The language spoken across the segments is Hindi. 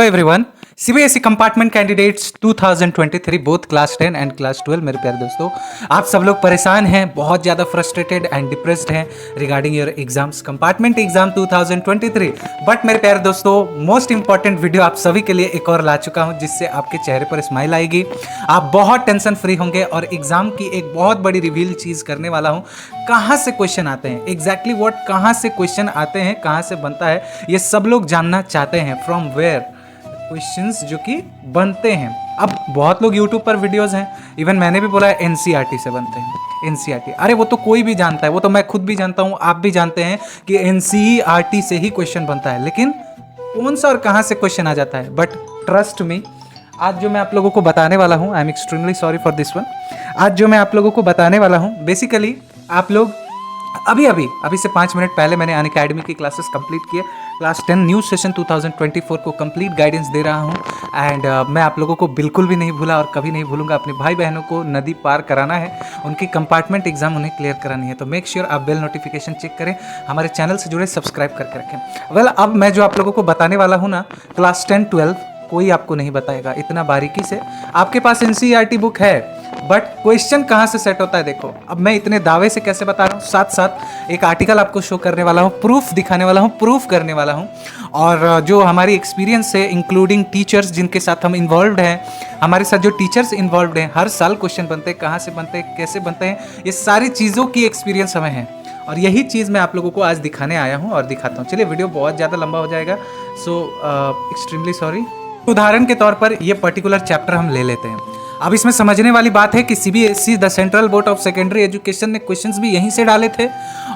Hello everyone, CBSE compartment candidates 2023 both class 10 and class 12। मेरे प्यारे दोस्तों, आप सब लोग परेशान हैं, बहुत ज़्यादा फ्रस्ट्रेटेड एंड डिप्रेस्ड हैं regarding your exams, compartment exam 2023। But मेरे प्यारे दोस्तों, मोस्ट इंपॉर्टेंट वीडियो आप सभी के लिए एक और ला चुका हूं, जिससे आपके चेहरे पर स्माइल आएगी, आप बहुत टेंशन फ्री होंगे और एग्जाम की एक बहुत बड़ी रिवील चीज़ करने वाला हूँ। कहाँ से क्वेश्चन आते हैं, एग्जैक्टली व्हाट, कहाँ से क्वेश्चन आते हैं, कहाँ से बनता है, ये सब लोग जानना चाहते हैं। फ्रॉम वेयर क्वेश्चंस जो कि बनते हैं। अब बहुत लोग YouTube पर वीडियोस हैं, इवन मैंने भी बोला है NCERT से बनते हैं। NCERT, अरे वो तो कोई भी जानता है, वो तो मैं खुद भी जानता हूँ, आप भी जानते हैं कि NCERT से ही क्वेश्चन बनता है, लेकिन कौन सा और कहाँ से क्वेश्चन आ जाता है। बट ट्रस्ट मी, आज जो मैं आप लोगों को बताने वाला हूँ, I am extremely sorry for this one, आज जो मैं आप लोगों को बताने वाला हूँ, बेसिकली आप लोग अभी से 5 मिनट पहले मैंने अनअकैडमी की क्लासेस कंप्लीट किए। क्लास 10 न्यू सेशन 2024 को कंप्लीट गाइडेंस दे रहा हूं एंड मैं आप लोगों को बिल्कुल भी नहीं भूला और कभी नहीं भूलूंगा। अपने भाई बहनों को नदी पार कराना है, उनकी कंपार्टमेंट एग्जाम उन्हें क्लियर करानी है, तो मेक श्योर आप बेल नोटिफिकेशन चेक करें, हमारे चैनल से जुड़े, सब्सक्राइब करके रखें। वेल, अब मैं जो आप लोगों को बताने वाला हूँ ना, क्लास 10 12 कोई आपको नहीं बताएगा इतना बारीकी से। आपके पास NCERT बुक है, बट क्वेश्चन कहाँ से सेट होता है देखो। अब मैं इतने दावे से कैसे बता रहा हूँ, साथ साथ एक आर्टिकल आपको शो करने वाला हूँ, प्रूफ दिखाने वाला हूँ, प्रूफ करने वाला हूँ, और जो हमारी एक्सपीरियंस है, इंक्लूडिंग टीचर्स जिनके साथ हम इन्वॉल्व हैं, हमारे साथ जो टीचर्स इन्वॉल्व हैं, हर साल क्वेश्चन बनते हैं, कहाँ से बनते हैं, कैसे बनते हैं, ये सारी चीज़ों की एक्सपीरियंस हमें है, और यही चीज़ मैं आप लोगों को आज दिखाने आया हूँ और दिखाता हूँ। चलिए, वीडियो बहुत ज़्यादा लंबा हो जाएगा, सो एक्सट्रीमली सॉरी। उदाहरण के तौर पर ये पर्टिकुलर चैप्टर हम ले लेते हैं। अब इसमें समझने वाली बात है कि CBSE the central board of secondary education ने क्वेश्चंस भी यहीं से डाले थे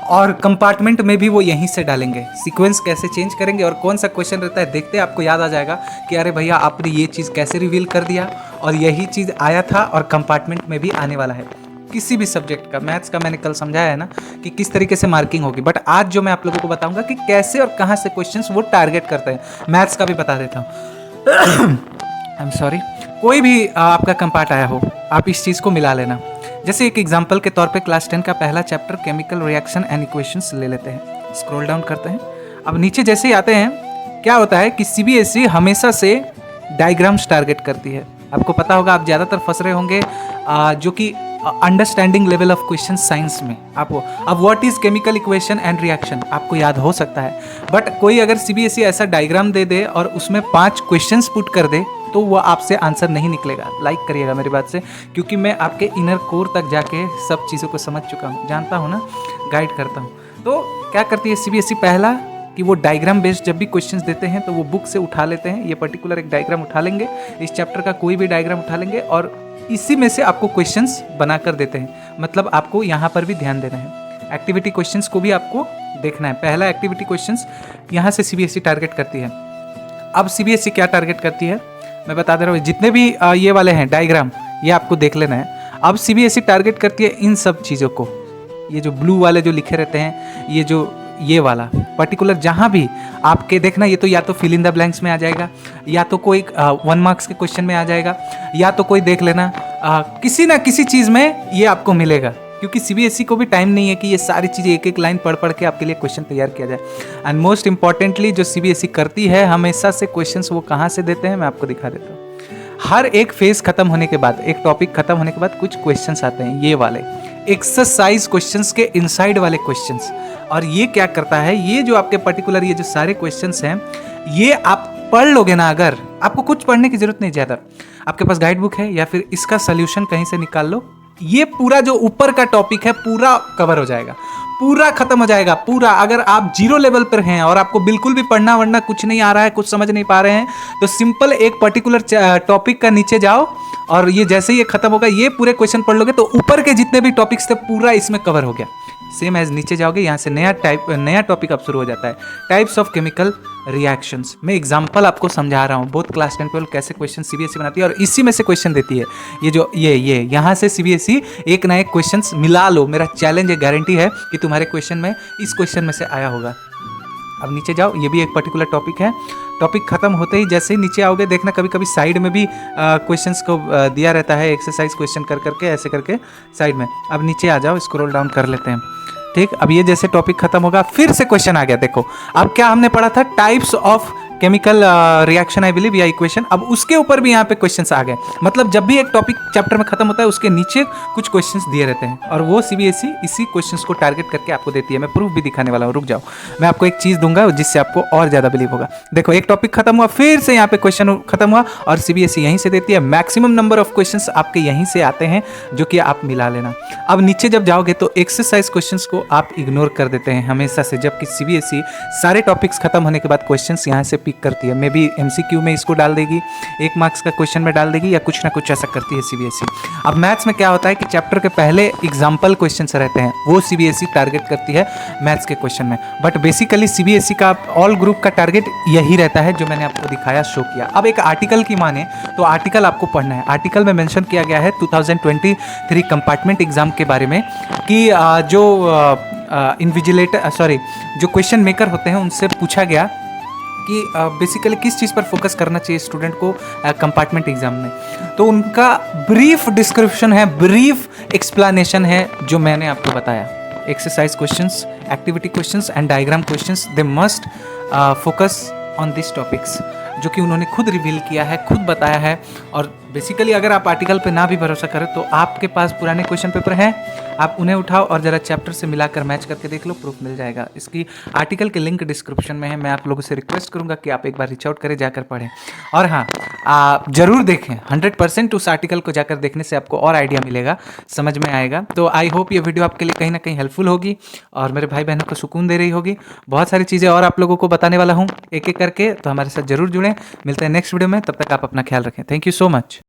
और कंपार्टमेंट में भी वो यहीं से डालेंगे। सीक्वेंस कैसे चेंज करेंगे और कौन सा क्वेश्चन रहता है, देखते आपको याद आ जाएगा कि अरे भैया, आपने ये चीज़ कैसे रिवील कर दिया, और यही चीज़ आया था और कंपार्टमेंट में भी आने वाला है। किसी भी सब्जेक्ट का, मैथ्स का मैंने कल समझाया है ना कि किस तरीके से मार्किंग होगी, बट आज जो मैं आप लोगों को बताऊंगा कि कैसे और कहाँ से क्वेश्चंस वो टारगेट करते हैं। मैथ्स का भी बता देता हूँ। I am sorry. कोई भी आपका कंपार्ट आया हो, आप इस चीज़ को मिला लेना। जैसे एक एग्जांपल के तौर पे क्लास 10 का पहला chapter chemical reaction and equations ले लेते हैं। स्क्रॉल डाउन करते हैं, अब नीचे जैसे ही आते हैं, क्या होता है कि CBSE हमेशा से डायग्राम्स टारगेट करती है। आपको पता होगा, आप ज़्यादातर फंस रहे होंगे जो कि understanding level of question science में। आपको अब what is chemical equation and reaction आपको याद हो सकता है, बट कोई अगर CBSE ऐसा डायग्राम दे दे और उसमें 5 क्वेश्चंस पुट कर दे, तो वो आपसे आंसर नहीं निकलेगा। लाइक करिएगा मेरी बात से, क्योंकि मैं आपके इनर कोर तक जाके सब चीज़ों को समझ चुका हूँ, जानता हूँ ना, गाइड करता हूँ। तो क्या करती है CBSE, पहला कि वो डायग्राम बेस्ड जब भी क्वेश्चंस देते हैं तो वो बुक से उठा लेते हैं। ये पर्टिकुलर एक डायग्राम उठा लेंगे, इस चैप्टर का कोई भी डायग्राम उठा लेंगे और इसी में से आपको क्वेश्चंस बना कर देते हैं। मतलब आपको यहाँ पर भी ध्यान देना है, एक्टिविटी क्वेश्चंस को भी आपको देखना है। पहला एक्टिविटी क्वेश्चंस यहाँ से CBSE टारगेट करती है। अब CBSE क्या टारगेट करती है मैं बता दे रहा हूँ, जितने भी ये वाले हैं डायग्राम, ये आपको देख लेना है। अब CBSE टारगेट करती है इन सब चीज़ों को, ये जो ब्लू वाले जो लिखे रहते हैं, ये वाला पर्टिकुलर, जहाँ भी आपके देखना, ये तो या तो फिल इन द ब्लैंक्स में आ जाएगा, या तो कोई 1 मार्क्स के क्वेश्चन में आ जाएगा, या तो कोई देख लेना किसी ना किसी चीज़ में ये आपको मिलेगा, क्योंकि CBSE को भी टाइम नहीं है कि ये सारी चीज़ें एक एक लाइन पढ़ के आपके लिए क्वेश्चन तैयार किया जाए। एंड मोस्ट इंपॉर्टेंटली जो CBSE करती है, हमेशा से क्वेश्चंस वो कहाँ से देते हैं मैं आपको दिखा देता हूँ। हर एक फेज खत्म होने के बाद, एक टॉपिक खत्म होने के बाद कुछ क्वेश्चंस आते हैं, ये वाले एक्सरसाइज क्वेश्चंस के इनसाइड वाले क्वेश्चंस। और ये क्या करता है, ये जो आपके पर्टिकुलर ये जो सारे क्वेश्चंस हैं, ये आप पढ़ लोगे ना, अगर आपको कुछ पढ़ने की जरूरत नहीं ज़्यादा, आपके पास गाइड बुक है या फिर इसका सोल्यूशन कहीं से निकाल लो, ये पूरा जो ऊपर का टॉपिक है पूरा कवर हो जाएगा, पूरा खत्म हो जाएगा पूरा। अगर आप 0 लेवल पर हैं और आपको बिल्कुल भी पढ़ना वढ़ना कुछ नहीं आ रहा है, कुछ समझ नहीं पा रहे हैं, तो सिंपल एक पर्टिकुलर टॉपिक का नीचे जाओ और ये जैसे ही ये खत्म होगा, ये पूरे क्वेश्चन पढ़ लोगे तो ऊपर के जितने भी टॉपिक्स थे पूरा इसमें कवर हो गया। सेम एज नीचे जाओगे, यहाँ से नया टॉपिक अब शुरू हो जाता है, टाइप्स ऑफ केमिकल रिएक्शंस। मैं एग्जांपल आपको समझा रहा हूँ, बहुत क्लास 10 12 कैसे क्वेश्चन CBSE बनाती है और इसी में से क्वेश्चन देती है। ये जो ये यहाँ से CBSE एक ना एक क्वेश्चंस मिला लो, मेरा चैलेंज है, गारंटी है कि तुम्हारे क्वेश्चन में इस क्वेश्चन में से आया होगा। अब नीचे जाओ, ये भी एक पर्टिकुलर टॉपिक है, टॉपिक खत्म होते ही जैसे ही नीचे आओगे, देखना कभी कभी साइड में भी क्वेश्चंस को दिया रहता है, एक्सरसाइज क्वेश्चन कर करके ऐसे करके साइड में। अब नीचे आ जाओ, स्क्रॉल डाउन कर लेते हैं, ठीक। अब ये जैसे टॉपिक खत्म होगा, फिर से क्वेश्चन आ गया। देखो अब क्या हमने पढ़ा था, types of chemical reaction I believe या इक्वेशन। अब उसके ऊपर भी यहाँ पे क्वेश्चंस आ गए, मतलब जब भी एक टॉपिक चैप्टर में खत्म होता है उसके नीचे कुछ क्वेश्चंस दिए रहते हैं और वो सीबीएसई इसी क्वेश्चंस को टारगेट करके आपको देती है। मैं प्रूफ भी दिखाने वाला हूँ, रुक जाओ। मैं आपको एक चीज़ दूंगा जिससे आपको और ज़्यादा बिलीव होगा। देखो एक टॉपिक खत्म हुआ, फिर से यहाँ पे क्वेश्चन खत्म हुआ और सीबीएसई यहीं से देती है। मैक्सिमम नंबर ऑफ क्वेश्चंस आपके यहीं से आते हैं जो कि आप मिला लेना। अब नीचे जब जाओगे तो एक्सरसाइज क्वेश्चंस को आप इग्नोर कर देते हैं हमेशा से, जबकि सीबीएसई सारे टॉपिक्स खत्म होने के बाद क्वेश्चंस यहाँ से पिक करती है। मे बी एमसीक्यू में इसको डाल देगी, 1 मार्क्स का क्वेश्चन में डाल देगी या कुछ ना कुछ ऐसा करती है सीबीएसई। अब मैथ्स में क्या होता है कि चैप्टर के पहले एग्जाम्पल क्वेश्चंस रहते हैं, वो सीबीएसई टारगेट करती है मैथ्स के क्वेश्चन में। बट बेसिकली सीबीएसई का ऑल ग्रुप का टारगेट यही रहता है जो मैंने आपको दिखाया, शो किया। अब एक आर्टिकल की माने तो आर्टिकल आपको पढ़ना है। आर्टिकल में मेंशन किया गया है 2023 कंपार्टमेंट एग्जाम के बारे में कि जो इन्विजिलेटर जो क्वेश्चन मेकर होते हैं उनसे पूछा गया कि बेसिकली किस चीज़ पर फोकस करना चाहिए स्टूडेंट को कंपार्टमेंट एग्जाम में। तो उनका ब्रीफ डिस्क्रिप्शन है, ब्रीफ एक्सप्लेनेशन है जो मैंने आपको बताया। Exercise questions, activity questions and diagram questions, they must focus on this topics, जो कि उन्होंने खुद रिवील किया है, खुद बताया है। और बेसिकली अगर आप आर्टिकल पे ना भी भरोसा करें तो आपके पास पुराने क्वेश्चन पेपर हैं, आप उन्हें उठाओ और ज़रा चैप्टर से मिलाकर मैच करके देख लो, प्रूफ मिल जाएगा। इसकी आर्टिकल के लिंक डिस्क्रिप्शन में है। मैं आप लोगों से रिक्वेस्ट करूंगा कि आप एक बार रीच आउट करें, जाकर पढ़ें। और हाँ, ज़रूर देखें, 100% उस आर्टिकल को जाकर देखने से आपको और आइडिया मिलेगा, समझ में आएगा। तो आई होप ये वीडियो आपके लिए कहीं ना कहीं हेल्पफुल होगी और मेरे भाई बहनों को सुकून दे रही होगी। बहुत सारी चीज़ें और आप लोगों को बताने वाला हूँ एक एक करके, तो हमारे साथ जरूर जुड़ें। मिलते हैं नेक्स्ट वीडियो में, तब तक आप अपना ख्याल रखें। Thank you so much.